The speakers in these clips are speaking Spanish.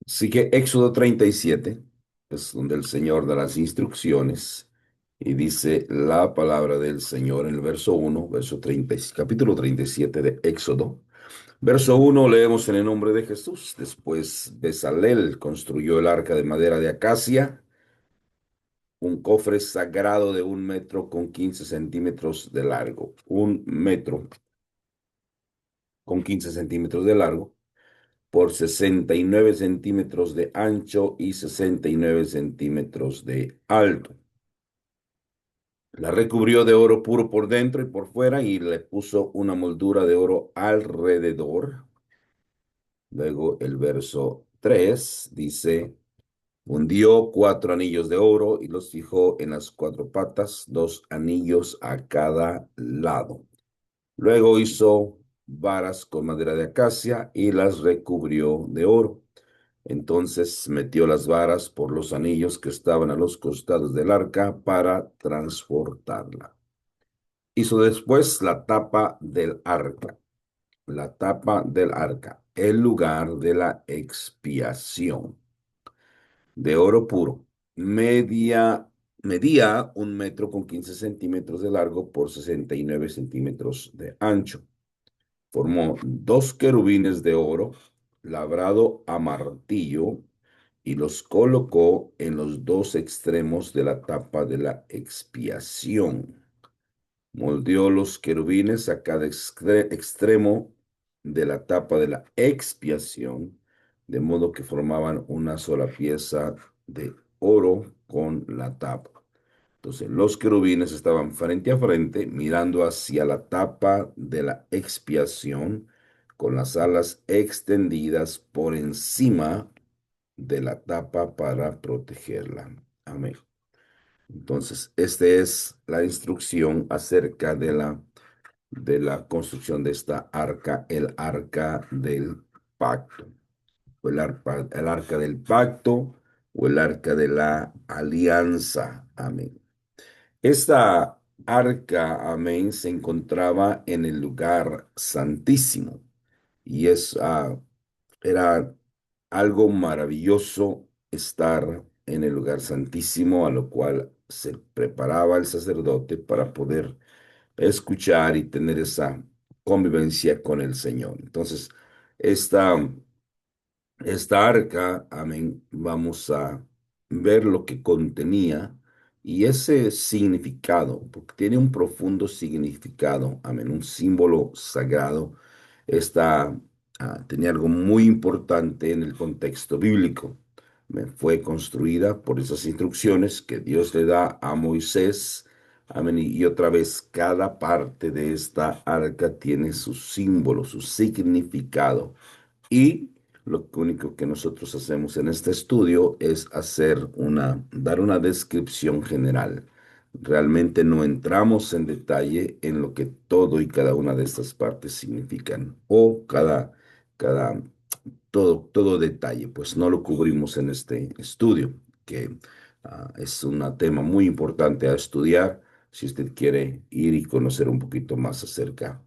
Así que Éxodo 37 es donde el Señor da las instrucciones y dice la palabra del Señor en el verso 1, verso 30, capítulo 37 de Éxodo. Verso 1 leemos en el nombre de Jesús. Después Bezalel construyó el arca de madera de acacia, un cofre sagrado de 1 metro con 15 centímetros de largo. 1 metro con 15 centímetros de largo por 69 centímetros de ancho y 69 centímetros de alto. La recubrió de oro puro por dentro y por fuera y le puso una moldura de oro alrededor. Luego el verso 3 dice, hundió 4 anillos de oro y los fijó en las 4 patas, 2 anillos a cada lado. Luego hizo varas con madera de acacia y las recubrió de oro. Entonces metió las varas por los anillos que estaban a los costados del arca para transportarla. Hizo después la tapa del arca, el lugar de la expiación, de oro puro. Medía 1 metro con 15 centímetros de largo por 69 centímetros de ancho. Formó 2 querubines de oro labrado a martillo y los colocó en los 2 extremos de la tapa de la expiación. Moldeó los querubines a cada extremo de la tapa de la expiación, de modo que formaban una sola pieza de oro con la tapa. Entonces, los querubines estaban frente a frente, mirando hacia la tapa de la expiación, con las alas extendidas por encima de la tapa para protegerla. Amén. Entonces, esta es la instrucción acerca de la construcción de esta arca, el arca del pacto, o el arca del pacto, o el arca de la alianza. Amén. Esta arca, amén, se encontraba en el lugar santísimo y era algo maravilloso estar en el lugar santísimo, a lo cual se preparaba el sacerdote para poder escuchar y tener esa convivencia con el Señor. Entonces, esta esta arca, amén, vamos a ver lo que contenía y ese significado, porque tiene un profundo significado, amén, un símbolo sagrado. Esta tenía algo muy importante en el contexto bíblico. Amén. Fue construida por esas instrucciones que Dios le da a Moisés. Amén. Y otra vez, cada parte de esta arca tiene su símbolo, su significado. Y lo único que nosotros hacemos en este estudio es dar una descripción general. Realmente no entramos en detalle en lo que todo y cada una de estas partes significan o cada, todo detalle, pues no lo cubrimos en este estudio, que es un tema muy importante a estudiar si usted quiere ir y conocer un poquito más acerca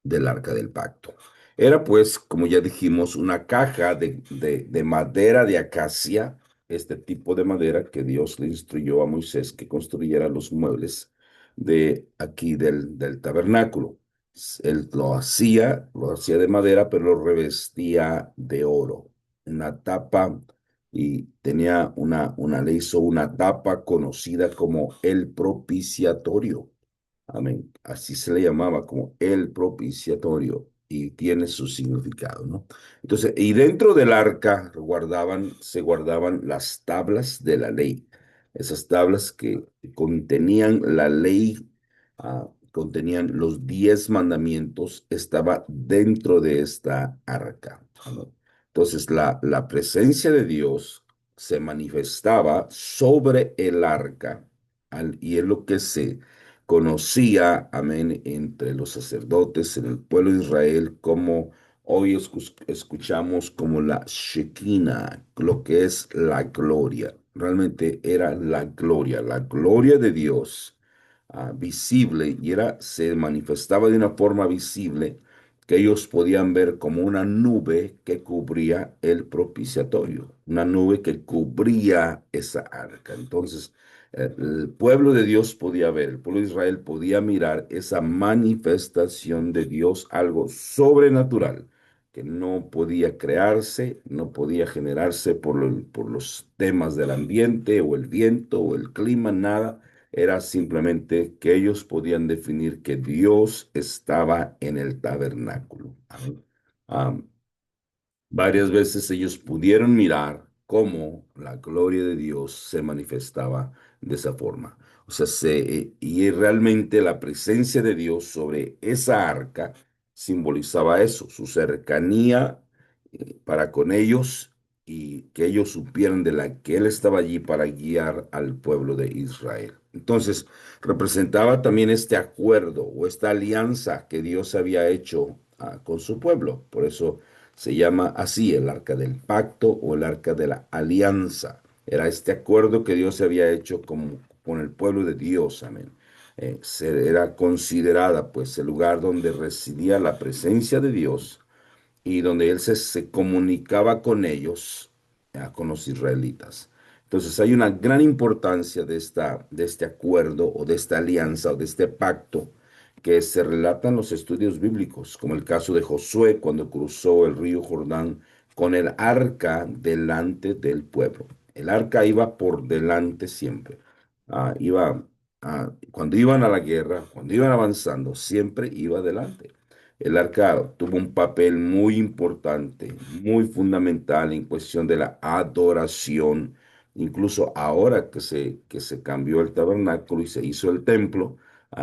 del Arca del Pacto. Era pues, como ya dijimos, una caja de madera de acacia, este tipo de madera que Dios le instruyó a Moisés que construyera los muebles de aquí del tabernáculo. Él lo hacía de madera, pero lo revestía de oro. Una tapa y le hizo una tapa conocida como el propiciatorio. Amén. Así se le llamaba como el propiciatorio y tiene su significado, ¿no? Entonces, y dentro del arca se guardaban las tablas de la ley. Esas tablas que contenían la ley, contenían los 10 mandamientos, estaba dentro de esta arca. Amén. Entonces, la presencia de Dios se manifestaba sobre el arca y es lo que se conocía, amén, entre los sacerdotes en el pueblo de Israel, como hoy escuchamos como la Shekinah, lo que es la gloria. Realmente era la gloria de Dios visible y se manifestaba de una forma visible que ellos podían ver como una nube que cubría el propiciatorio, una nube que cubría esa arca. Entonces, el pueblo de Dios podía ver, el pueblo de Israel podía mirar esa manifestación de Dios, algo sobrenatural, que no podía crearse, no podía generarse por los temas del ambiente o el viento o el clima, nada. Era simplemente que ellos podían definir que Dios estaba en el tabernáculo. Amén. Am, Varias veces ellos pudieron mirar cómo la gloria de Dios se manifestaba de esa forma. O sea, y realmente la presencia de Dios sobre esa arca simbolizaba eso, su cercanía para con ellos y que ellos supieran de la que Él estaba allí para guiar al pueblo de Israel. Entonces, representaba también este acuerdo o esta alianza que Dios había hecho con su pueblo. Por eso se llama así el arca del pacto o el arca de la alianza. Era este acuerdo que Dios había hecho con el pueblo de Dios. Amén. Era considerada pues el lugar donde residía la presencia de Dios y donde él se comunicaba con ellos, con los israelitas. Entonces hay una gran importancia de este acuerdo o de esta alianza o de este pacto que se relata en los estudios bíblicos, como el caso de Josué cuando cruzó el río Jordán con el arca delante del pueblo. El arca iba por delante siempre. Cuando iban a la guerra, cuando iban avanzando, siempre iba delante. El arca tuvo un papel muy importante, muy fundamental en cuestión de la adoración. Incluso ahora que se cambió el tabernáculo y se hizo el templo,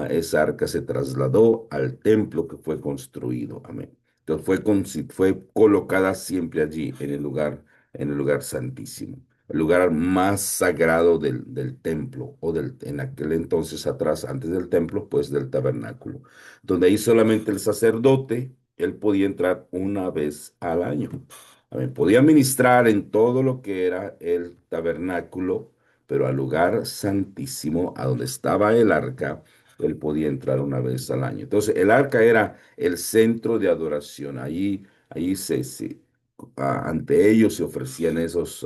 esa arca se trasladó al templo que fue construido. Amén. Entonces fue colocada siempre allí, en el lugar santísimo, el lugar más sagrado del templo, en aquel entonces atrás, antes del templo, pues del tabernáculo, donde ahí solamente el sacerdote, él podía entrar una vez al año. Amén. Podía ministrar en todo lo que era el tabernáculo, pero al lugar santísimo, a donde estaba el arca, él podía entrar una vez al año. Entonces, el arca era el centro de adoración. Allí ante ellos se ofrecían esas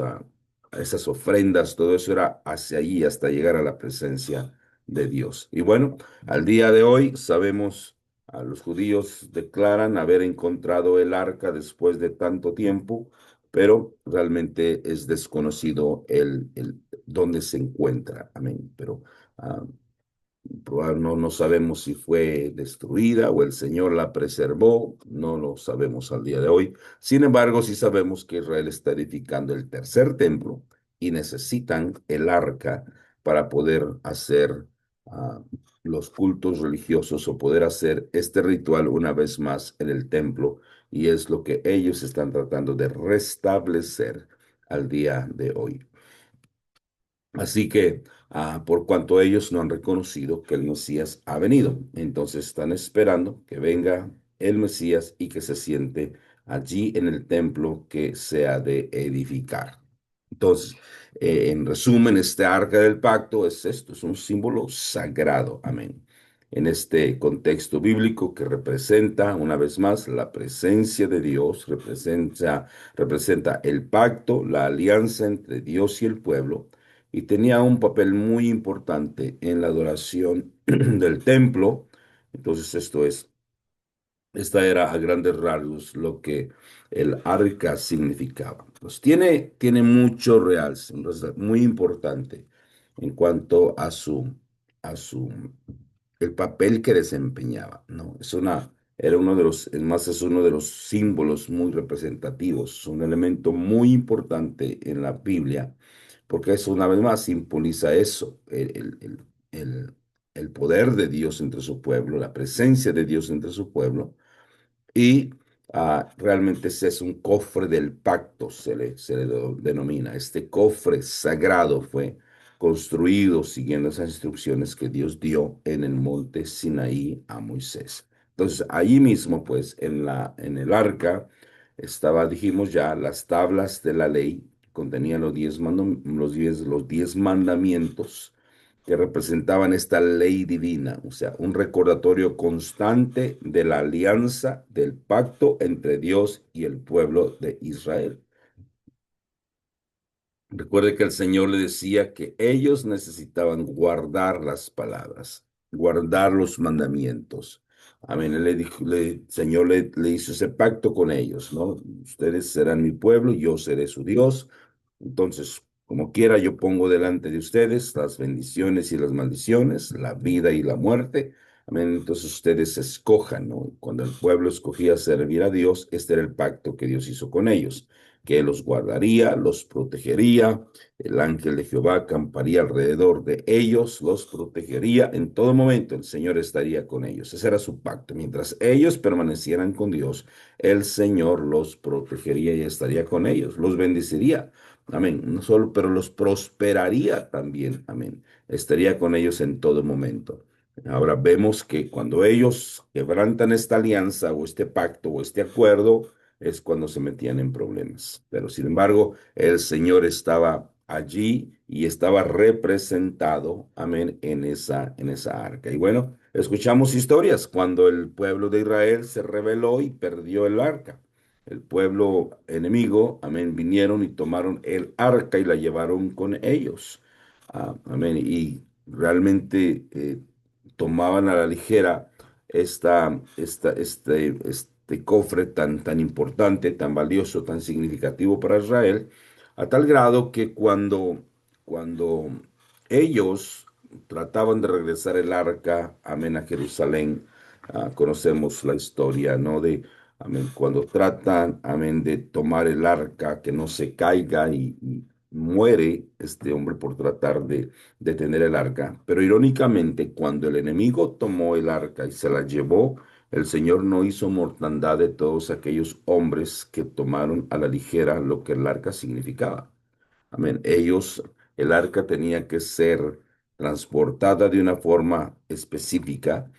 ofrendas, todo eso era hacia allí hasta llegar a la presencia de Dios. Y bueno, al día de hoy sabemos, los judíos declaran haber encontrado el arca después de tanto tiempo, pero realmente es desconocido el dónde se encuentra. Amén. Pero ah, no sabemos si fue destruida o el Señor la preservó, no lo sabemos al día de hoy. Sin embargo, sí sabemos que Israel está edificando el tercer templo y necesitan el arca para poder hacer ah, los cultos religiosos o poder hacer este ritual una vez más en el templo. Y es lo que ellos están tratando de restablecer al día de hoy. Así que, por cuanto ellos no han reconocido que el Mesías ha venido, entonces están esperando que venga el Mesías y que se siente allí en el templo que se ha de edificar. Entonces, en resumen, este arca del pacto es esto, es un símbolo sagrado, amén. En este contexto bíblico que representa, una vez más, la presencia de Dios, representa el pacto, la alianza entre Dios y el pueblo, y tenía un papel muy importante en la adoración del templo. Entonces, esta era a grandes rasgos lo que el arca significaba. Pues tiene mucho real, muy importante en cuanto a su, el papel que desempeñaba, ¿no? Era uno de los, es más, es uno de los símbolos muy representativos, un elemento muy importante en la Biblia, porque eso una vez más simboliza eso, el el poder de Dios entre su pueblo, la presencia de Dios entre su pueblo y realmente ese es un cofre del pacto, denomina. Este cofre sagrado fue construido siguiendo esas instrucciones que Dios dio en el monte Sinaí a Moisés. Entonces, allí mismo, pues, en el arca estaba, dijimos ya, las tablas de la ley, contenían los 10 mandamientos que representaban esta ley divina, o sea, un recordatorio constante de la alianza, del pacto entre Dios y el pueblo de Israel. Recuerde que el Señor le decía que ellos necesitaban guardar las palabras, guardar los mandamientos. Amén. Él le dijo, el Señor le hizo ese pacto con ellos, ¿no? Ustedes serán mi pueblo, yo seré su Dios. Entonces, como quiera, yo pongo delante de ustedes las bendiciones y las maldiciones, la vida y la muerte. Amén. Entonces ustedes escojan, ¿no? Cuando el pueblo escogía servir a Dios, este era el pacto que Dios hizo con ellos, que los guardaría, los protegería. El ángel de Jehová acamparía alrededor de ellos, los protegería. En todo momento el Señor estaría con ellos. Ese era su pacto. Mientras ellos permanecieran con Dios, el Señor los protegería y estaría con ellos, los bendeciría. Amén. No solo, pero los prosperaría también. Amén. Estaría con ellos en todo momento. Ahora vemos que cuando ellos quebrantan esta alianza o este pacto o este acuerdo, es cuando se metían en problemas. Pero sin embargo, el Señor estaba allí y estaba representado, amén, en esa arca. Y bueno, escuchamos historias cuando el pueblo de Israel se rebeló y perdió el arca. El pueblo enemigo, amén, vinieron y tomaron el arca y la llevaron con ellos. Amén. Y realmente tomaban a la ligera este cofre tan importante, tan valioso, tan significativo para Israel, a tal grado que cuando ellos trataban de regresar el arca, amén, a Jerusalén, conocemos la historia, ¿no? Amén, cuando tratan, amén, de tomar el arca, que no se caiga y muere este hombre por tratar de detener el arca. Pero irónicamente, cuando el enemigo tomó el arca y se la llevó, el Señor no hizo mortandad de todos aquellos hombres que tomaron a la ligera lo que el arca significaba. Amén. El arca tenía que ser transportada de una forma específica.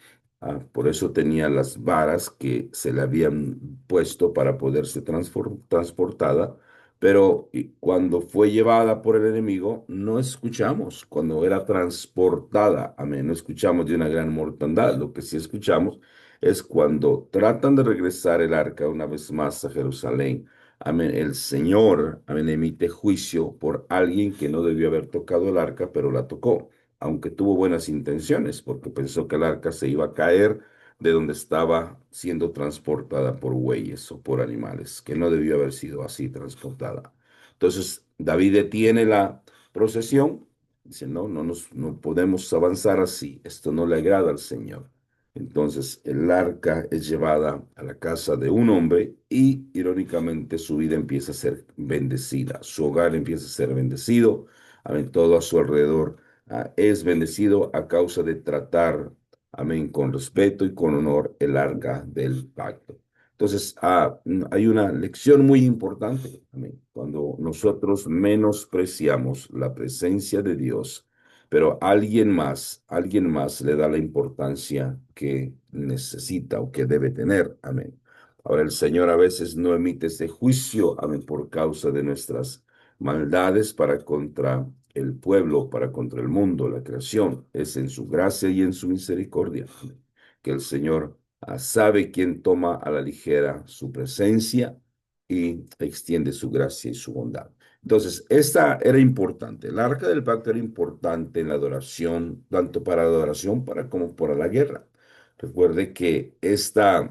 Por eso tenía las varas que se le habían puesto para poder ser transportada. Pero cuando fue llevada por el enemigo, no escuchamos cuando era transportada. Amén. No escuchamos de una gran mortandad. Lo que sí escuchamos es cuando tratan de regresar el arca una vez más a Jerusalén. Amén. El Señor, amén, emite juicio por alguien que no debió haber tocado el arca, pero la tocó, aunque tuvo buenas intenciones, porque pensó que el arca se iba a caer de donde estaba siendo transportada por bueyes o por animales, que no debió haber sido así transportada. Entonces, David detiene la procesión, dice, no podemos avanzar así, esto no le agrada al Señor. Entonces el arca es llevada a la casa de un hombre y irónicamente su vida empieza a ser bendecida, su hogar empieza a ser bendecido, amén, todo a su alrededor es bendecido a causa de tratar, amén, con respeto y con honor el arca del pacto. Entonces hay una lección muy importante, amén, cuando nosotros menospreciamos la presencia de Dios, pero alguien más le da la importancia que necesita o que debe tener. Amén. Ahora el Señor a veces no emite ese juicio, amén, por causa de nuestras maldades para contra el pueblo, para contra el mundo, la creación. Es en su gracia y en su misericordia, amén, que el Señor sabe quién toma a la ligera su presencia y extiende su gracia y su bondad. Entonces, esta era importante. El arca del pacto era importante en la adoración, tanto para la adoración como para la guerra. Recuerde que esta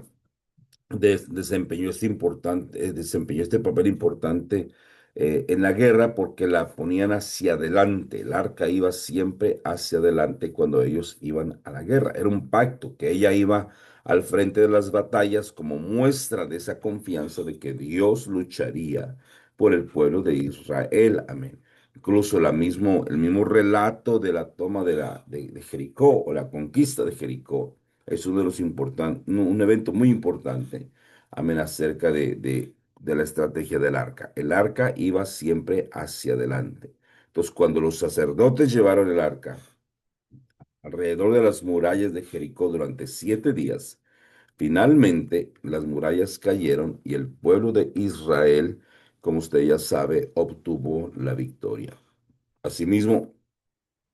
desempeñó este papel importante en la guerra porque la ponían hacia adelante. El arca iba siempre hacia adelante cuando ellos iban a la guerra. Era un pacto que ella iba al frente de las batallas como muestra de esa confianza de que Dios lucharía por el pueblo de Israel. Amén. Incluso el mismo relato de la toma de Jericó o la conquista de Jericó es uno de los importantes, un evento muy importante, amén, acerca de la estrategia del arca. El arca iba siempre hacia adelante. Entonces, cuando los sacerdotes llevaron el arca alrededor de las murallas de Jericó durante 7 días, finalmente las murallas cayeron y el pueblo de Israel, como usted ya sabe, obtuvo la victoria. Asimismo,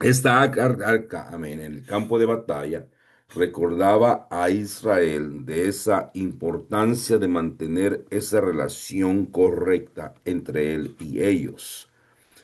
Esta arca, amén, en el campo de batalla, recordaba a Israel de esa importancia de mantener esa relación correcta entre él y ellos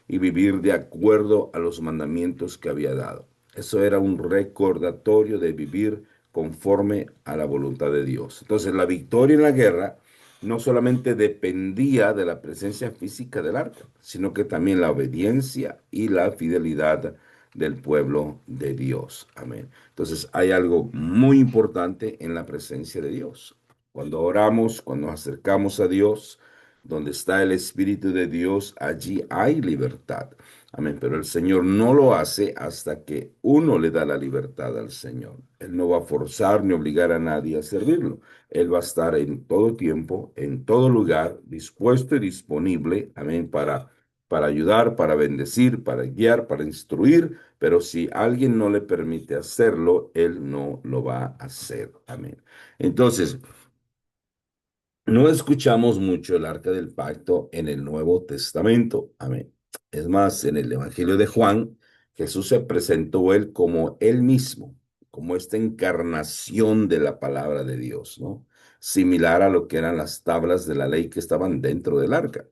y vivir de acuerdo a los mandamientos que había dado. Eso era un recordatorio de vivir conforme a la voluntad de Dios. Entonces, la victoria en la guerra no solamente dependía de la presencia física del arca, sino que también la obediencia y la fidelidad del pueblo de Dios. Amén. Entonces, hay algo muy importante en la presencia de Dios. Cuando oramos, cuando nos acercamos a Dios, donde está el Espíritu de Dios, allí hay libertad. Amén. Pero el Señor no lo hace hasta que uno le da la libertad al Señor. Él no va a forzar ni obligar a nadie a servirlo. Él va a estar en todo tiempo, en todo lugar, dispuesto y disponible, amén, para ayudar, para bendecir, para guiar, para instruir. Pero si alguien no le permite hacerlo, Él no lo va a hacer. Amén. Entonces, no escuchamos mucho el arca del pacto en el Nuevo Testamento. Amén. Es más, en el Evangelio de Juan, Jesús se presentó él como él mismo, como esta encarnación de la palabra de Dios, ¿no? Similar a lo que eran las tablas de la ley que estaban dentro del arca.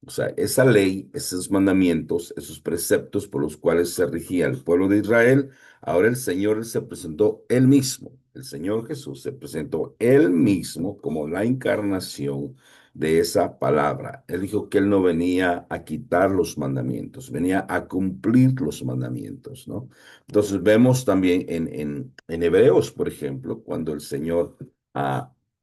O sea, esa ley, esos mandamientos, esos preceptos por los cuales se regía el pueblo de Israel, ahora el Señor se presentó él mismo. El Señor Jesús se presentó él mismo como la encarnación de esa palabra. Él dijo que él no venía a quitar los mandamientos, venía a cumplir los mandamientos, ¿no? Entonces vemos también en Hebreos, por ejemplo, cuando el Señor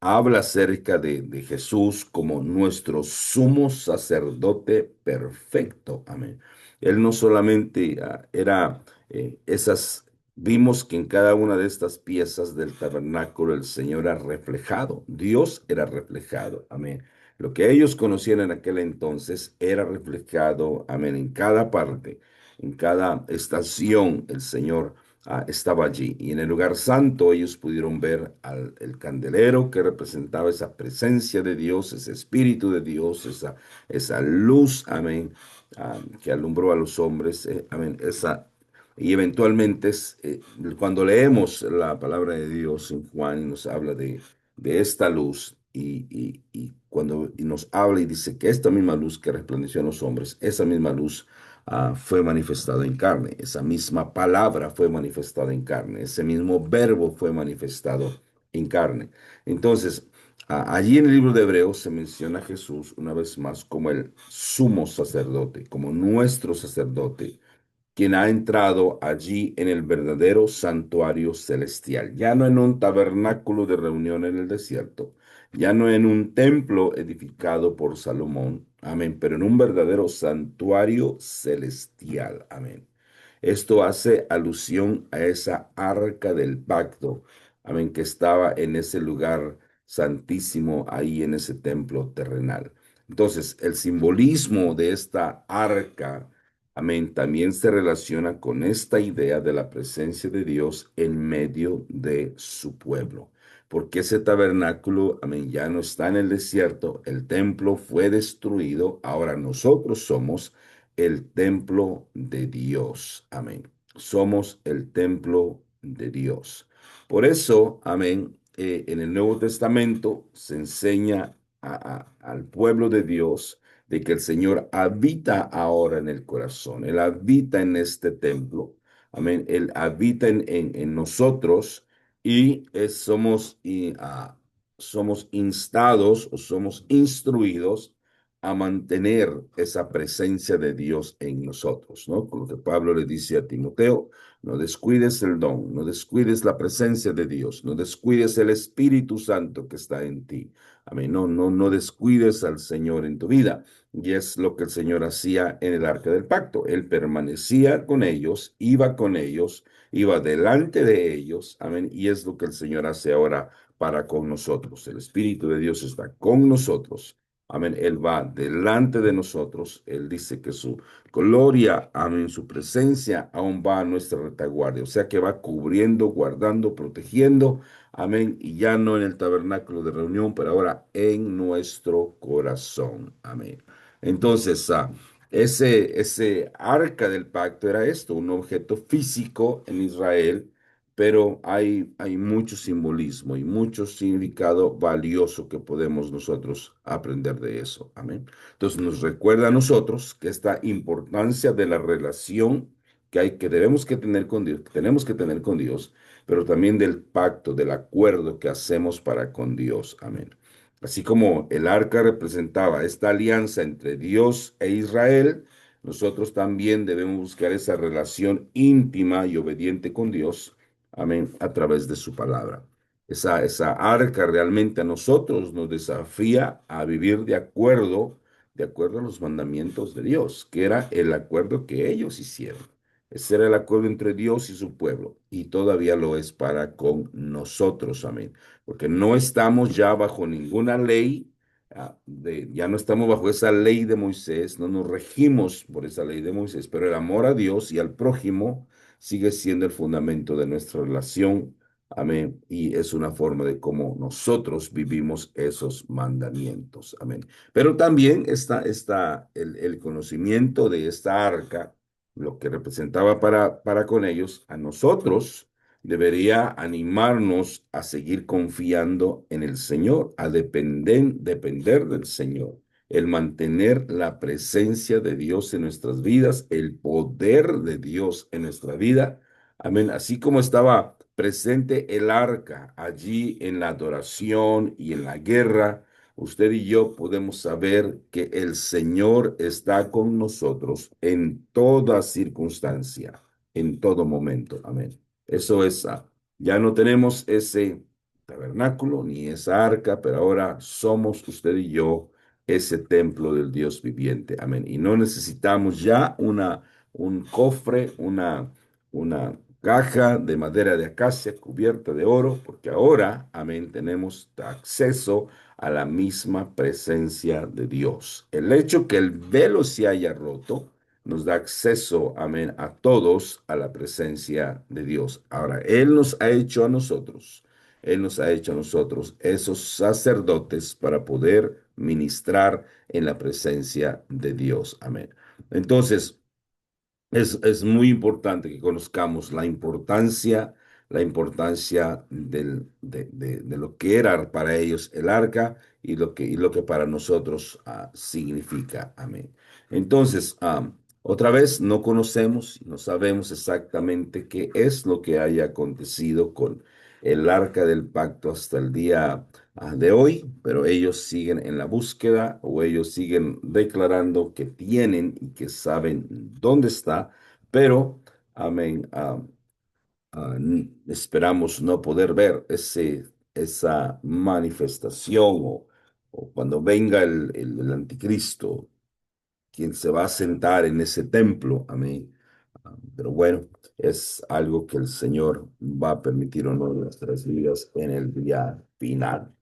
habla acerca de Jesús como nuestro sumo sacerdote perfecto. Amén. Él no solamente era esas. Vimos que en cada una de estas piezas del tabernáculo el Señor era reflejado, Dios era reflejado, amén. Lo que ellos conocían en aquel entonces era reflejado, amén, en cada parte, en cada estación el Señor estaba allí. Y en el lugar santo ellos pudieron ver el candelero que representaba esa presencia de Dios, ese espíritu de Dios, esa luz, amén, que alumbró a los hombres, amén, y eventualmente cuando leemos la palabra de Dios en Juan y nos habla de esta luz y cuando nos habla y dice que esta misma luz que resplandeció en los hombres, esa misma luz fue manifestada en carne, esa misma palabra fue manifestada en carne, ese mismo verbo fue manifestado en carne. Entonces, allí en el libro de Hebreos se menciona a Jesús una vez más como el sumo sacerdote, como nuestro sacerdote quien ha entrado allí en el verdadero santuario celestial, ya no en un tabernáculo de reunión en el desierto, ya no en un templo edificado por Salomón, amén, pero en un verdadero santuario celestial, amén. Esto hace alusión a esa arca del pacto, amén, que estaba en ese lugar santísimo, ahí en ese templo terrenal. Entonces, el simbolismo de esta arca, amén, también se relaciona con esta idea de la presencia de Dios en medio de su pueblo. Porque ese tabernáculo, amén, ya no está en el desierto, el templo fue destruido, ahora nosotros somos el templo de Dios. Amén. Somos el templo de Dios. Por eso, amén, en el Nuevo Testamento se enseña al pueblo de Dios de que el Señor habita ahora en el corazón. Él habita en este templo. Amén. Él habita en nosotros y somos instados o somos instruidos a mantener esa presencia de Dios en nosotros, ¿no? Con lo que Pablo le dice a Timoteo, no descuides el don, no descuides la presencia de Dios, no descuides el Espíritu Santo que está en ti. Amén. No descuides al Señor en tu vida. Y es lo que el Señor hacía en el arca del pacto. Él permanecía con ellos, iba delante de ellos. Amén. Y es lo que el Señor hace ahora para con nosotros. El Espíritu de Dios está con nosotros. Amén. Él va delante de nosotros. Él dice que su gloria, amén, su presencia aún va a nuestra retaguardia. O sea que va cubriendo, guardando, protegiendo. Amén. Y ya no en el tabernáculo de reunión, pero ahora en nuestro corazón. Amén. Entonces, Ese arca del pacto era esto, un objeto físico en Israel, pero hay mucho simbolismo y mucho significado valioso que podemos nosotros aprender de eso. Amén. Entonces nos recuerda a nosotros que esta importancia de la relación que debemos que tener con Dios, que tenemos que tener con Dios, pero también del pacto, del acuerdo que hacemos para con Dios. Amén. Así como el arca representaba esta alianza entre Dios e Israel, nosotros también debemos buscar esa relación íntima y obediente con Dios, amén, a través de su palabra. Esa arca realmente a nosotros nos desafía a vivir de acuerdo a los mandamientos de Dios, que era el acuerdo que ellos hicieron. Ese era el acuerdo entre Dios y su pueblo, y todavía lo es para con nosotros, amén, porque no estamos ya bajo ninguna ley, ya no estamos bajo esa ley de Moisés, no nos regimos por esa ley de Moisés, pero el amor a Dios y al prójimo sigue siendo el fundamento de nuestra relación, amén, y es una forma de cómo nosotros vivimos esos mandamientos, amén. Pero también está el conocimiento de esta arca, lo que representaba para con ellos, a nosotros debería animarnos a seguir confiando en el Señor, a depender del Señor, el mantener la presencia de Dios en nuestras vidas, el poder de Dios en nuestra vida. Amén. Así como estaba presente el arca allí en la adoración y en la guerra, usted y yo podemos saber que el Señor está con nosotros en toda circunstancia, en todo momento. Amén. Eso es, ya no tenemos ese tabernáculo ni esa arca, pero ahora somos usted y yo ese templo del Dios viviente. Amén. Y no necesitamos ya un cofre, una caja de madera de acacia cubierta de oro, porque ahora, amén, tenemos acceso a la misma presencia de Dios. El hecho que el velo se haya roto nos da acceso, amén, a todos a la presencia de Dios. Ahora, Él nos ha hecho a nosotros esos sacerdotes para poder ministrar en la presencia de Dios. Amén. Entonces, es muy importante que conozcamos la importancia de lo que era para ellos el arca y lo que para nosotros significa. Amén. Entonces, otra vez no conocemos, no sabemos exactamente qué es lo que haya acontecido con el arca del pacto hasta el día de hoy, pero ellos siguen en la búsqueda o ellos siguen declarando que tienen y que saben dónde está, pero, amén, esperamos no poder ver esa manifestación o cuando venga el anticristo, quien se va a sentar en ese templo, amén. Pero bueno, es algo que el Señor va a permitir o no en nuestras vidas en el día final.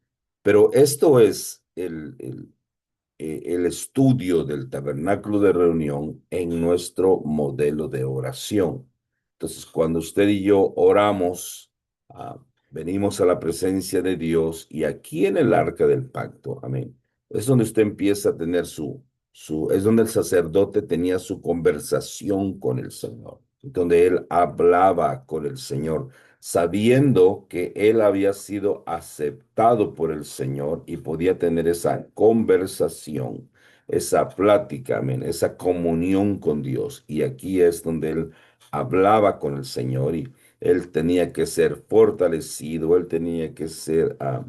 Pero esto es el estudio del tabernáculo de reunión en nuestro modelo de oración. Entonces, cuando usted y yo oramos, ah, venimos a la presencia de Dios y aquí en el arca del pacto, amén, es donde usted empieza a tener es donde el sacerdote tenía su conversación con el Señor, donde él hablaba con el Señor sabiendo que él había sido aceptado por el Señor y podía tener esa conversación, esa plática, amén, esa comunión con Dios. Y aquí es donde él hablaba con el Señor y él tenía que ser fortalecido, él tenía que ser ah,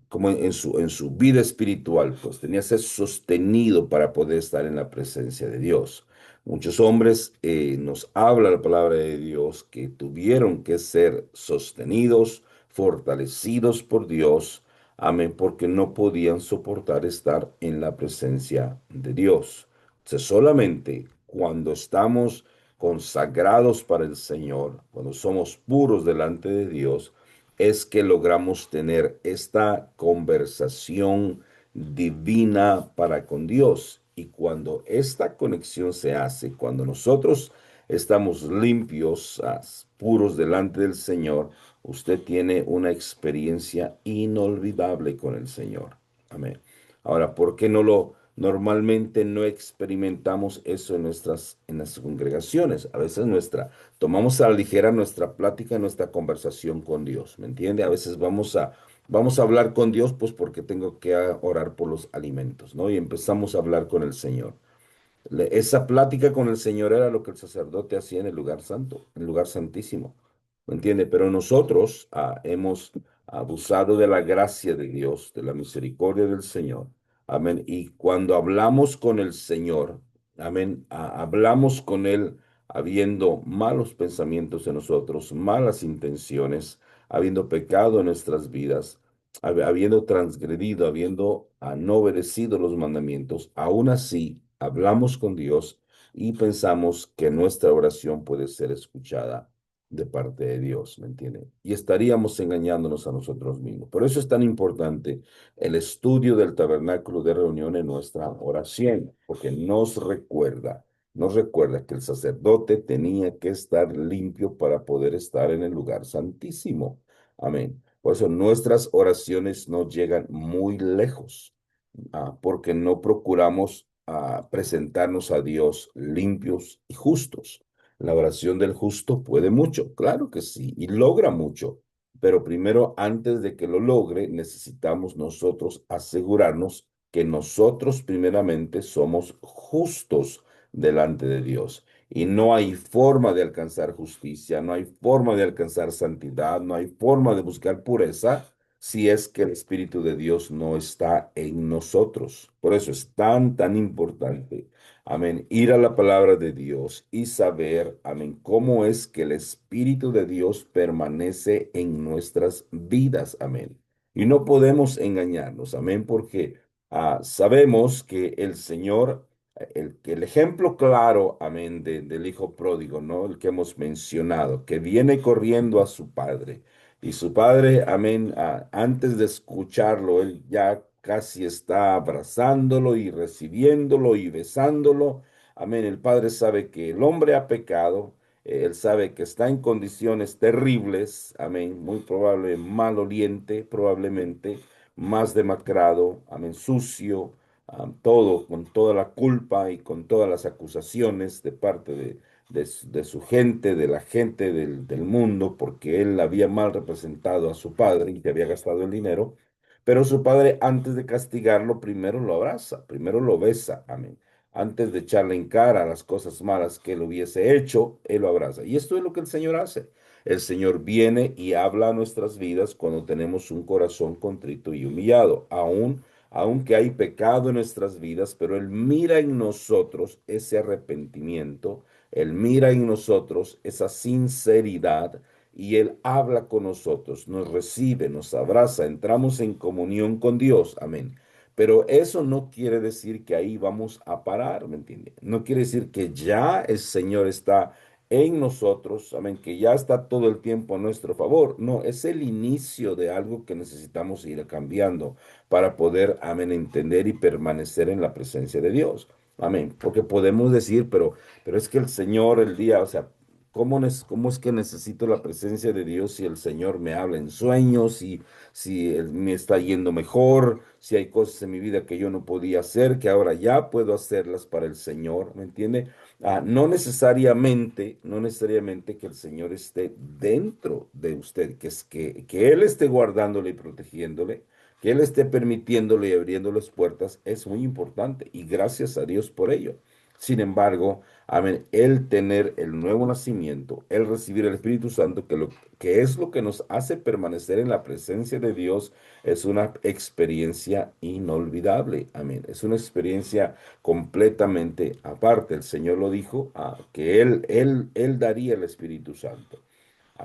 como en su vida espiritual, pues tenía que ser sostenido para poder estar en la presencia de Dios. Muchos hombres nos habla la palabra de Dios que tuvieron que ser sostenidos, fortalecidos por Dios, amén, porque no podían soportar estar en la presencia de Dios. O sea, solamente cuando estamos consagrados para el Señor, cuando somos puros delante de Dios, es que logramos tener esta conversación divina para con Dios. Y cuando esta conexión se hace, cuando nosotros estamos limpios, puros delante del Señor, usted tiene una experiencia inolvidable con el Señor. Amén. Ahora, ¿por qué no lo normalmente no experimentamos eso en las congregaciones. A veces tomamos a la ligera nuestra plática, nuestra conversación con Dios, ¿me entiende? A veces vamos a hablar con Dios, pues porque tengo que orar por los alimentos, ¿no? Y empezamos a hablar con el Señor. Esa plática con el Señor era lo que el sacerdote hacía en el lugar santo, en el lugar santísimo. ¿Me entiende? Pero nosotros hemos abusado de la gracia de Dios, de la misericordia del Señor. Amén. Y cuando hablamos con el Señor, amén, hablamos con Él habiendo malos pensamientos en nosotros, malas intenciones, habiendo pecado en nuestras vidas, habiendo transgredido, habiendo no obedecido los mandamientos, aún así hablamos con Dios y pensamos que nuestra oración puede ser escuchada de parte de Dios, ¿me entiende? Y estaríamos engañándonos a nosotros mismos. Por eso es tan importante el estudio del tabernáculo de reunión en nuestra oración, porque nos recuerda que el sacerdote tenía que estar limpio para poder estar en el lugar santísimo. Amén. Por eso nuestras oraciones no llegan muy lejos, porque no procuramos presentarnos a Dios limpios y justos. La oración del justo puede mucho, claro que sí, y logra mucho, pero primero, antes de que lo logre, necesitamos nosotros asegurarnos que nosotros primeramente somos justos delante de Dios. Y no hay forma de alcanzar justicia, no hay forma de alcanzar santidad, no hay forma de buscar pureza si es que el Espíritu de Dios no está en nosotros. Por eso es tan importante, amén, ir a la palabra de Dios y saber, amén, cómo es que el Espíritu de Dios permanece en nuestras vidas, amén. Y no podemos engañarnos, amén, porque sabemos que el Señor, que el ejemplo claro, amén, del hijo pródigo, ¿no? El que hemos mencionado, que viene corriendo a su padre. Y su padre, amén, antes de escucharlo, él ya casi está abrazándolo y recibiéndolo y besándolo. Amén. El padre sabe que el hombre ha pecado, él sabe que está en condiciones terribles, amén, muy probable, maloliente, probablemente, más demacrado, amén, sucio, todo, con toda la culpa y con todas las acusaciones de parte de su gente, de la gente del mundo, porque él había mal representado a su padre y que había gastado el dinero. Pero su padre, antes de castigarlo, primero lo abraza, primero lo besa, amén. Antes de echarle en cara las cosas malas que él hubiese hecho, él lo abraza. Y esto es lo que el Señor hace. El Señor viene y habla a nuestras vidas cuando tenemos un corazón contrito y humillado, aunque hay pecado en nuestras vidas, pero Él mira en nosotros ese arrepentimiento, Él mira en nosotros esa sinceridad y Él habla con nosotros, nos recibe, nos abraza, entramos en comunión con Dios. Amén. Pero eso no quiere decir que ahí vamos a parar, ¿me entiende? No quiere decir que ya el Señor está en nosotros, amén, que ya está todo el tiempo a nuestro favor. No, es el inicio de algo que necesitamos ir cambiando para poder, amén, entender y permanecer en la presencia de Dios. Amén. Porque podemos decir, pero es que el Señor el día, o sea, ¿cómo es que necesito la presencia de Dios si el Señor me habla en sueños, si Él me está yendo mejor, si hay cosas en mi vida que yo no podía hacer, que ahora ya puedo hacerlas para el Señor? ¿Me entiende? No necesariamente que el Señor esté dentro de usted, que Él esté guardándole y protegiéndole, que Él esté permitiéndole y abriendo las puertas, es muy importante y gracias a Dios por ello. Sin embargo, amén, el tener el nuevo nacimiento, el recibir el Espíritu Santo, que es lo que nos hace permanecer en la presencia de Dios, es una experiencia inolvidable. Amén. Es una experiencia completamente aparte. El Señor lo dijo, que Él daría el Espíritu Santo.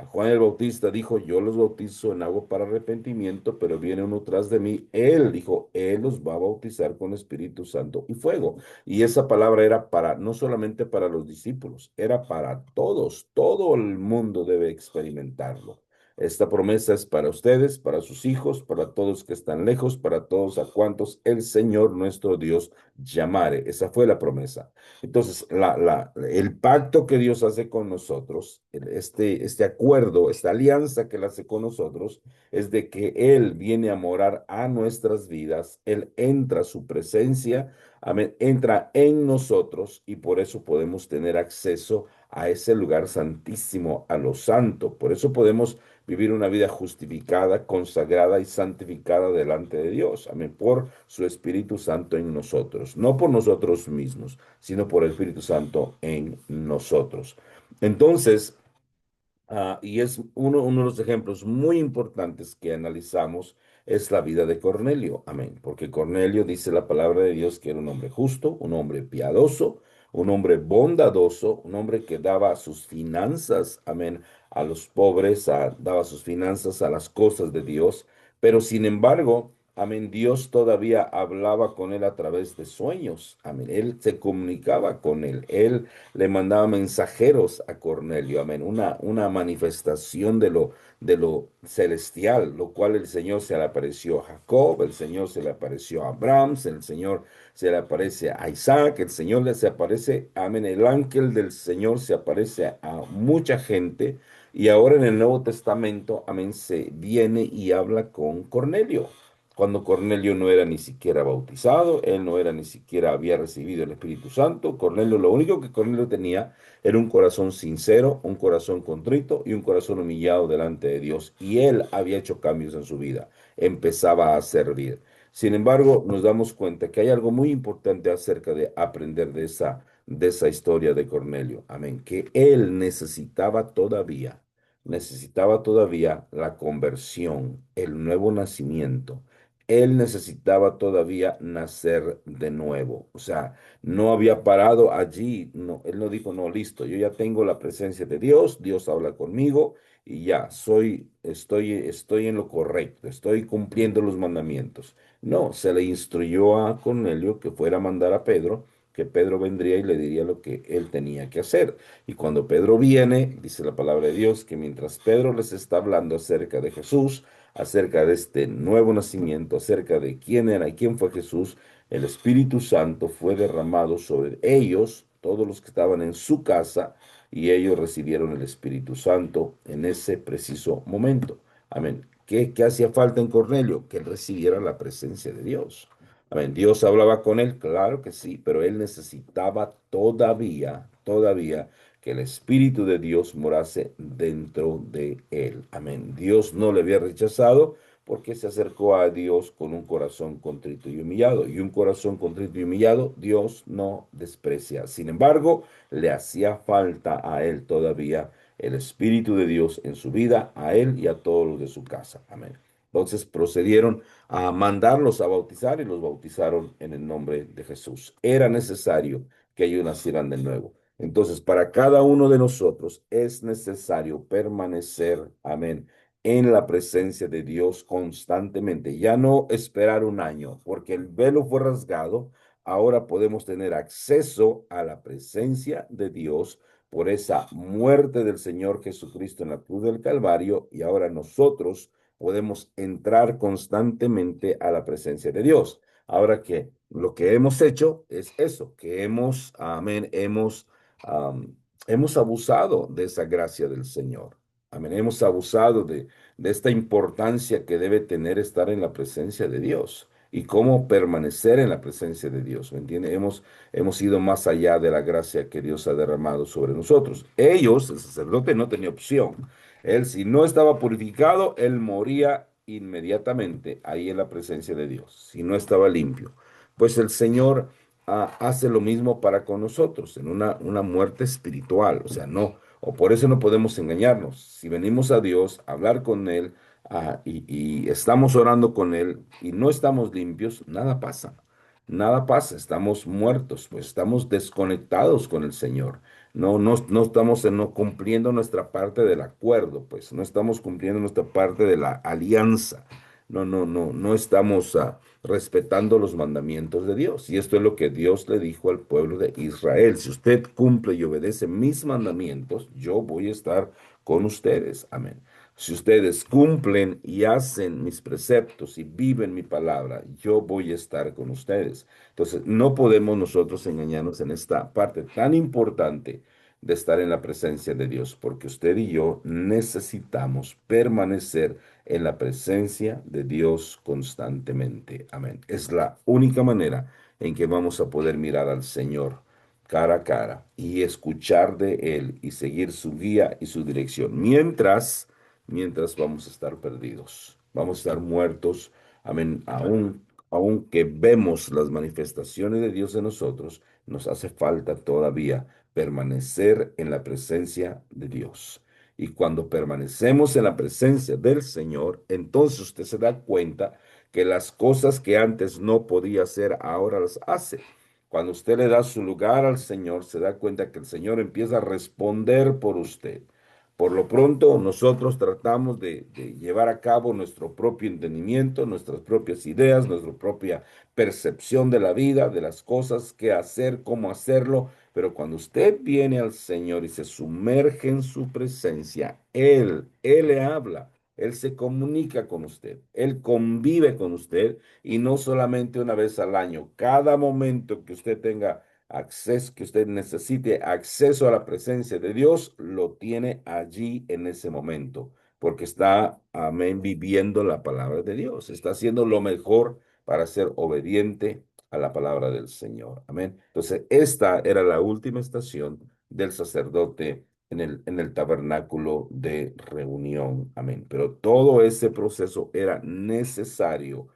Juan el Bautista dijo, yo los bautizo en agua para arrepentimiento, pero viene uno tras de mí. Él dijo, Él los va a bautizar con Espíritu Santo y fuego. Y esa palabra era no solamente para los discípulos, era para todos. Todo el mundo debe experimentarlo. Esta promesa es para ustedes, para sus hijos, para todos que están lejos, para todos a cuantos el Señor nuestro Dios llamare. Esa fue la promesa. Entonces, el pacto que Dios hace con nosotros, este acuerdo, esta alianza que Él hace con nosotros, es de que Él viene a morar a nuestras vidas, Él entra a su presencia, amén, entra en nosotros y por eso podemos tener acceso a ese lugar santísimo, a lo santo. Por eso podemos vivir una vida justificada, consagrada y santificada delante de Dios, amén, por su Espíritu Santo en nosotros, no por nosotros mismos, sino por el Espíritu Santo en nosotros. Entonces, y es uno de los ejemplos muy importantes que analizamos es la vida de Cornelio. Amén. Porque Cornelio dice la palabra de Dios que era un hombre justo, un hombre piadoso, un hombre bondadoso, un hombre que daba sus finanzas, amén, a los pobres, daba sus finanzas a las cosas de Dios. Pero sin embargo, amén, Dios todavía hablaba con él a través de sueños. Amén. Él se comunicaba con él. Él le mandaba mensajeros a Cornelio, amén, una manifestación de lo celestial, lo cual el Señor se le apareció a Jacob, el Señor se le apareció a Abraham, el Señor se le aparece a Isaac, el Señor le se aparece, amén, el ángel del Señor se aparece a mucha gente y ahora en el Nuevo Testamento, amén, se viene y habla con Cornelio. Cuando Cornelio no era ni siquiera bautizado, él no era ni siquiera había recibido el Espíritu Santo. Cornelio, lo único que Cornelio tenía era un corazón sincero, un corazón contrito y un corazón humillado delante de Dios. Y él había hecho cambios en su vida, empezaba a servir. Sin embargo, nos damos cuenta que hay algo muy importante acerca de aprender de esa historia de Cornelio. Amén. Que él necesitaba todavía la conversión, el nuevo nacimiento. Él necesitaba todavía nacer de nuevo. O sea, no había parado allí. No, él no dijo, no, listo, yo ya tengo la presencia de Dios, Dios habla conmigo y ya, estoy en lo correcto, estoy cumpliendo los mandamientos. No, se le instruyó a Cornelio que fuera a mandar a Pedro, que Pedro vendría y le diría lo que él tenía que hacer. Y cuando Pedro viene, dice la palabra de Dios, que mientras Pedro les está hablando acerca de Jesús, acerca de este nuevo nacimiento, acerca de quién era y quién fue Jesús, el Espíritu Santo fue derramado sobre ellos, todos los que estaban en su casa, y ellos recibieron el Espíritu Santo en ese preciso momento. Amén. ¿Qué hacía falta en Cornelio? Que él recibiera la presencia de Dios. Amén. Dios hablaba con él, claro que sí, pero él necesitaba todavía que el Espíritu de Dios morase dentro de él. Amén. Dios no le había rechazado porque se acercó a Dios con un corazón contrito y humillado. Y un corazón contrito y humillado Dios no desprecia. Sin embargo, le hacía falta a él todavía el Espíritu de Dios en su vida, a él y a todos los de su casa. Amén. Entonces procedieron a mandarlos a bautizar y los bautizaron en el nombre de Jesús. Era necesario que ellos nacieran de nuevo. Entonces, para cada uno de nosotros es necesario permanecer, amén, en la presencia de Dios constantemente. Ya no esperar un año, porque el velo fue rasgado. Ahora podemos tener acceso a la presencia de Dios por esa muerte del Señor Jesucristo en la cruz del Calvario y ahora nosotros podemos entrar constantemente a la presencia de Dios. Ahora que lo que hemos hecho es eso, que amén, hemos abusado de esa gracia del Señor. Amén, hemos abusado de esta importancia que debe tener estar en la presencia de Dios y cómo permanecer en la presencia de Dios. ¿Me entiende? Hemos ido más allá de la gracia que Dios ha derramado sobre nosotros. Ellos, el sacerdote, no tenía opción. Él, si no estaba purificado, él moría inmediatamente ahí en la presencia de Dios, si no estaba limpio. Pues el Señor hace lo mismo para con nosotros, en una muerte espiritual. O sea, no, o por eso no podemos engañarnos. Si venimos a Dios a hablar con Él y estamos orando con Él y no estamos limpios, nada pasa. Nada pasa, estamos muertos, pues estamos desconectados con el Señor. No estamos no cumpliendo nuestra parte del acuerdo, pues no estamos cumpliendo nuestra parte de la alianza. No estamos respetando los mandamientos de Dios. Y esto es lo que Dios le dijo al pueblo de Israel. Si usted cumple y obedece mis mandamientos, yo voy a estar con ustedes. Amén. Si ustedes cumplen y hacen mis preceptos y viven mi palabra, yo voy a estar con ustedes. Entonces, no podemos nosotros engañarnos en esta parte tan importante de estar en la presencia de Dios, porque usted y yo necesitamos permanecer en la presencia de Dios constantemente. Amén. Es la única manera en que vamos a poder mirar al Señor cara a cara y escuchar de Él y seguir su guía y su dirección. Mientras vamos a estar perdidos, vamos a estar muertos. Amén. Aunque vemos las manifestaciones de Dios en nosotros, nos hace falta todavía permanecer en la presencia de Dios. Y cuando permanecemos en la presencia del Señor, entonces usted se da cuenta que las cosas que antes no podía hacer, ahora las hace. Cuando usted le da su lugar al Señor, se da cuenta que el Señor empieza a responder por usted. Por lo pronto, nosotros tratamos de llevar a cabo nuestro propio entendimiento, nuestras propias ideas, nuestra propia percepción de la vida, de las cosas, qué hacer, cómo hacerlo. Pero cuando usted viene al Señor y se sumerge en su presencia, Él le habla, Él se comunica con usted, Él convive con usted y no solamente una vez al año. Cada momento que usted tenga acceso, que usted necesite acceso a la presencia de Dios, lo tiene allí en ese momento, porque está, amén, viviendo la palabra de Dios, está haciendo lo mejor para ser obediente a la palabra del Señor. Amén. Entonces, esta era la última estación del sacerdote en el tabernáculo de reunión. Amén. Pero todo ese proceso era necesario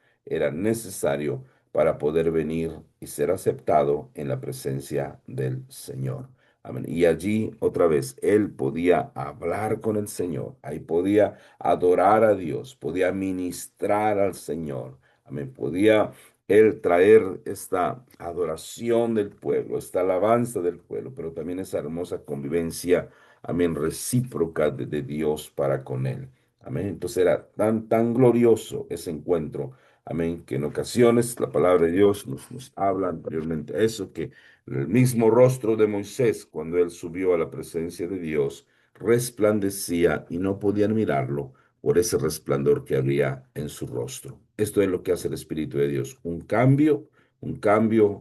para poder venir y ser aceptado en la presencia del Señor. Amén. Y allí otra vez él podía hablar con el Señor, ahí podía adorar a Dios, podía ministrar al Señor. Amén. Podía él traer esta adoración del pueblo, esta alabanza del pueblo, pero también esa hermosa convivencia, amén, recíproca de Dios para con él. Amén. Entonces era tan glorioso ese encuentro. Amén. Que en ocasiones la palabra de Dios nos habla anteriormente a eso, que el mismo rostro de Moisés, cuando él subió a la presencia de Dios, resplandecía y no podían mirarlo por ese resplandor que había en su rostro. Esto es lo que hace el Espíritu de Dios. Un cambio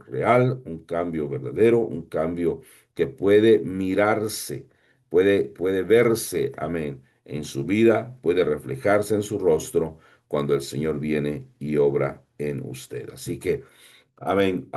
real, un cambio verdadero, un cambio que puede mirarse, puede verse, amén, en su vida, puede reflejarse en su rostro cuando el Señor viene y obra en usted. Así que, amén.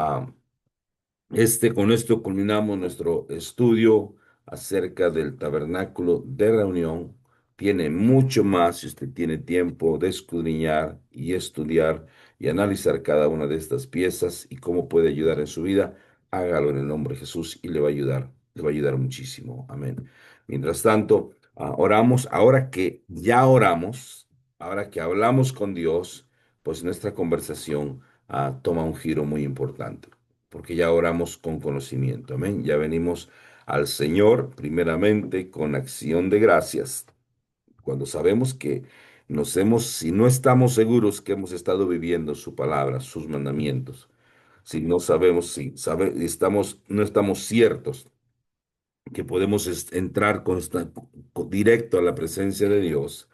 Con esto culminamos nuestro estudio acerca del tabernáculo de reunión. Tiene mucho más si usted tiene tiempo de escudriñar y estudiar y analizar cada una de estas piezas y cómo puede ayudar en su vida. Hágalo en el nombre de Jesús y le va a ayudar muchísimo. Amén. Mientras tanto, oramos. Ahora que hablamos con Dios, pues nuestra conversación toma un giro muy importante porque ya oramos con conocimiento. Amén. Ya venimos al Señor primeramente con acción de gracias. Cuando sabemos que si no estamos seguros que hemos estado viviendo su palabra, sus mandamientos, si no sabemos, no estamos ciertos que podemos entrar directo a la presencia de Dios.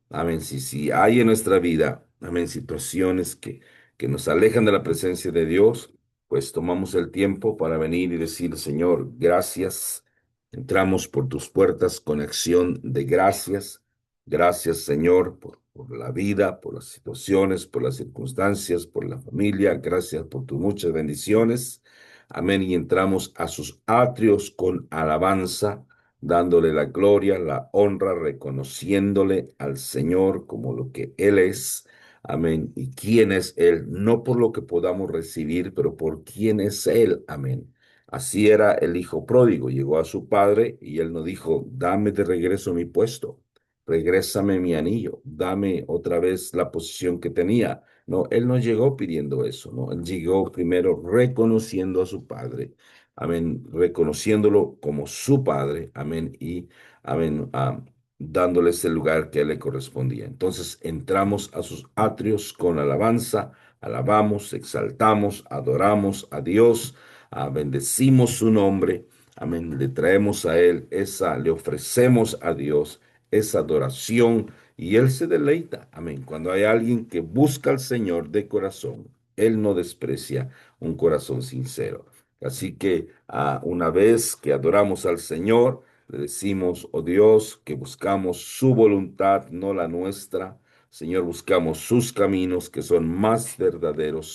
Amén. Si hay en nuestra vida, amén, situaciones que nos alejan de la presencia de Dios, pues tomamos el tiempo para venir y decir, Señor, gracias. Entramos por tus puertas con acción de gracias. Gracias, Señor, por la vida, por las situaciones, por las circunstancias, por la familia. Gracias por tus muchas bendiciones. Amén. Y entramos a sus atrios con alabanza, dándole la gloria, la honra, reconociéndole al Señor como lo que Él es. Amén. ¿Y quién es Él? No por lo que podamos recibir, pero por quién es Él. Amén. Así era el hijo pródigo. Llegó a su padre y él no dijo, dame de regreso mi puesto, regrésame mi anillo, dame otra vez la posición que tenía. No, él no llegó pidiendo eso, ¿no? Él llegó primero reconociendo a su padre, amén, reconociéndolo como su padre, amén, y amén, dándole ese lugar que a él le correspondía. Entonces entramos a sus atrios con alabanza, alabamos, exaltamos, adoramos a Dios, bendecimos su nombre, amén, le traemos a él le ofrecemos a Dios esa adoración, y Él se deleita. Amén. Cuando hay alguien que busca al Señor de corazón, Él no desprecia un corazón sincero. Así que una vez que adoramos al Señor, le decimos, oh Dios, que buscamos su voluntad, no la nuestra. Señor, buscamos sus caminos que son más verdaderos,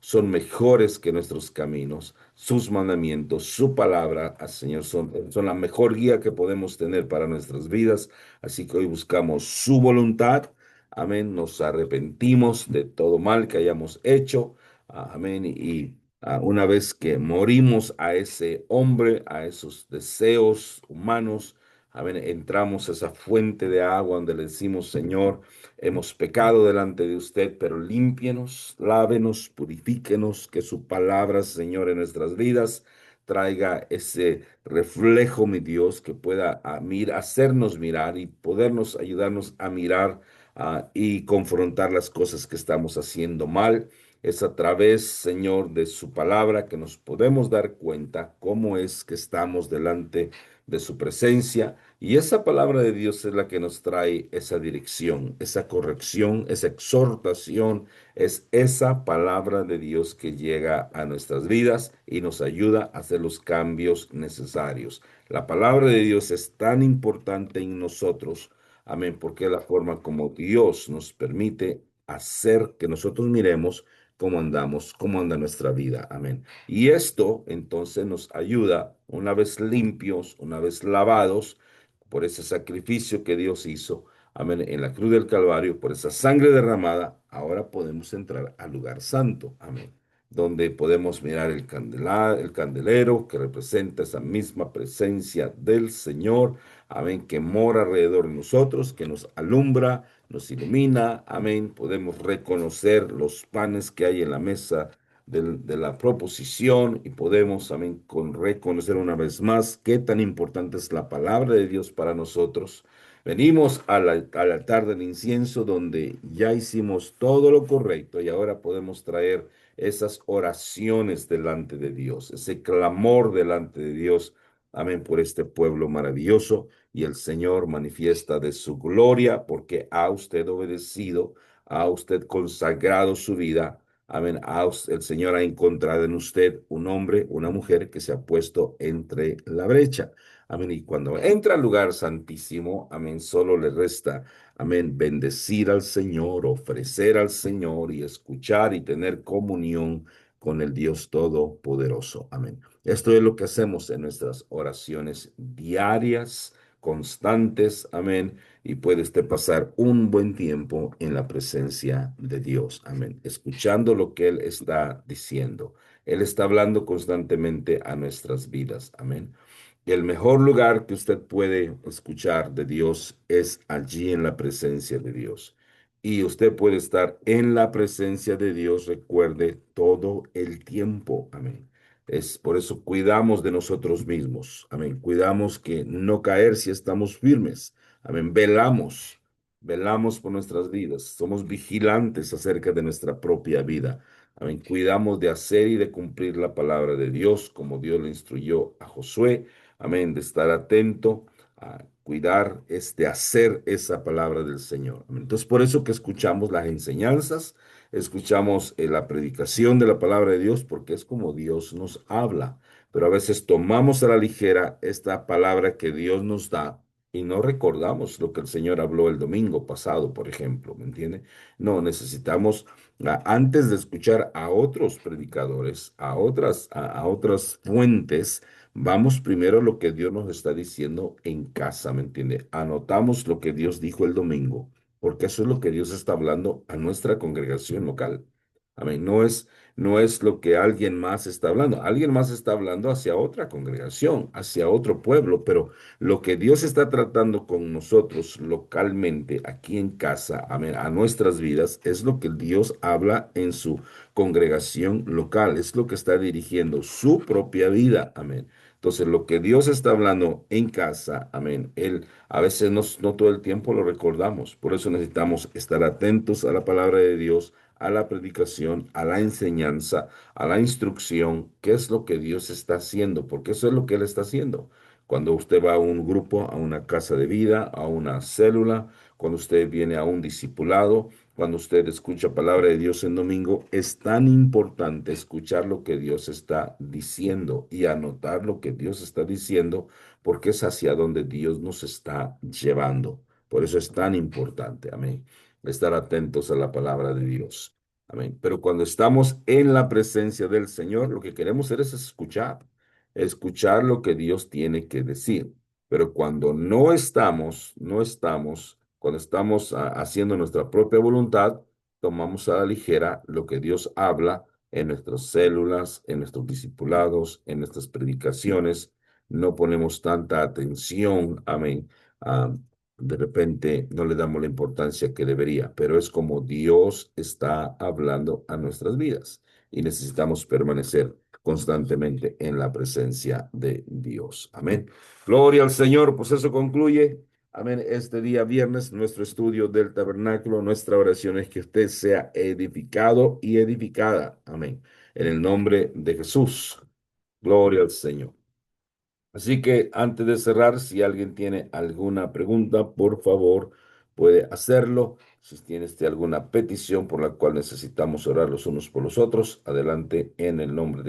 son mejores que nuestros caminos, sus mandamientos, su palabra, Señor, son la mejor guía que podemos tener para nuestras vidas. Así que hoy buscamos su voluntad. Amén. Nos arrepentimos de todo mal que hayamos hecho. Amén. Y una vez que morimos a ese hombre, a esos deseos humanos, amén, entramos a esa fuente de agua donde le decimos, Señor, hemos pecado delante de usted, pero límpienos, lávenos, purifíquenos, que su palabra, Señor, en nuestras vidas traiga ese reflejo, mi Dios, que pueda hacernos mirar y podernos ayudarnos a mirar y confrontar las cosas que estamos haciendo mal. Es a través, Señor, de su palabra que nos podemos dar cuenta cómo es que estamos delante de su presencia. Y esa palabra de Dios es la que nos trae esa dirección, esa corrección, esa exhortación. Es esa palabra de Dios que llega a nuestras vidas y nos ayuda a hacer los cambios necesarios. La palabra de Dios es tan importante en nosotros, amén, porque es la forma como Dios nos permite hacer que nosotros miremos cómo andamos, cómo anda nuestra vida, amén. Y esto entonces nos ayuda, una vez limpios, una vez lavados, por ese sacrificio que Dios hizo, amén, en la cruz del Calvario, por esa sangre derramada, ahora podemos entrar al lugar santo, amén, donde podemos mirar el candelero que representa esa misma presencia del Señor, amén, que mora alrededor de nosotros, que nos alumbra, nos ilumina, amén, podemos reconocer los panes que hay en la mesa de la proposición y podemos también reconocer una vez más qué tan importante es la palabra de Dios para nosotros. Venimos al altar del incienso donde ya hicimos todo lo correcto y ahora podemos traer esas oraciones delante de Dios, ese clamor delante de Dios, amén, por este pueblo maravilloso y el Señor manifiesta de su gloria porque ha usted obedecido, ha usted consagrado su vida. Amén. El Señor ha encontrado en usted un hombre, una mujer que se ha puesto entre la brecha. Amén. Y cuando entra al lugar santísimo, amén, solo le resta, amén, bendecir al Señor, ofrecer al Señor y escuchar y tener comunión con el Dios Todopoderoso. Amén. Esto es lo que hacemos en nuestras oraciones diarias, constantes. Amén, y puede usted pasar un buen tiempo en la presencia de Dios. Amén. Escuchando lo que Él está diciendo. Él está hablando constantemente a nuestras vidas. Amén. Y el mejor lugar que usted puede escuchar de Dios es allí en la presencia de Dios. Y usted puede estar en la presencia de Dios, recuerde, todo el tiempo. Amén. Es por eso cuidamos de nosotros mismos. Amén. Cuidamos que no caer si estamos firmes. Amén. Velamos por nuestras vidas. Somos vigilantes acerca de nuestra propia vida. Amén. Cuidamos de hacer y de cumplir la palabra de Dios como Dios le instruyó a Josué. Amén. De estar atento a cuidar, es de hacer esa palabra del Señor. Amén. Entonces, por eso que escuchamos las enseñanzas, escuchamos la predicación de la palabra de Dios, porque es como Dios nos habla. Pero a veces tomamos a la ligera esta palabra que Dios nos da y no recordamos lo que el Señor habló el domingo pasado, por ejemplo, ¿me entiende? No, necesitamos, antes de escuchar a otros predicadores, a otras fuentes, vamos primero a lo que Dios nos está diciendo en casa, ¿me entiende? Anotamos lo que Dios dijo el domingo, porque eso es lo que Dios está hablando a nuestra congregación local. Amén. No es lo que alguien más está hablando. Alguien más está hablando hacia otra congregación, hacia otro pueblo, pero lo que Dios está tratando con nosotros localmente, aquí en casa, amén, a nuestras vidas, es lo que Dios habla en su congregación local, es lo que está dirigiendo su propia vida, amén. Entonces, lo que Dios está hablando en casa, amén, Él a veces no todo el tiempo lo recordamos, por eso necesitamos estar atentos a la palabra de Dios, a la predicación, a la enseñanza, a la instrucción, qué es lo que Dios está haciendo, porque eso es lo que Él está haciendo. Cuando usted va a un grupo, a una casa de vida, a una célula, cuando usted viene a un discipulado, cuando usted escucha palabra de Dios en domingo, es tan importante escuchar lo que Dios está diciendo y anotar lo que Dios está diciendo, porque es hacia donde Dios nos está llevando. Por eso es tan importante, amén, estar atentos a la palabra de Dios. Amén. Pero cuando estamos en la presencia del Señor, lo que queremos hacer es escuchar lo que Dios tiene que decir. Pero cuando cuando estamos haciendo nuestra propia voluntad, tomamos a la ligera lo que Dios habla en nuestras células, en nuestros discipulados, en nuestras predicaciones. No ponemos tanta atención, amén. Ah, de repente no le damos la importancia que debería, pero es como Dios está hablando a nuestras vidas y necesitamos permanecer constantemente en la presencia de Dios. Amén. Gloria al Señor, pues eso concluye. Amén. Este día viernes, nuestro estudio del tabernáculo, nuestra oración es que usted sea edificado y edificada. Amén. En el nombre de Jesús. Gloria al Señor. Así que antes de cerrar, si alguien tiene alguna pregunta, por favor, puede hacerlo. Si tiene alguna petición por la cual necesitamos orar los unos por los otros, adelante en el nombre de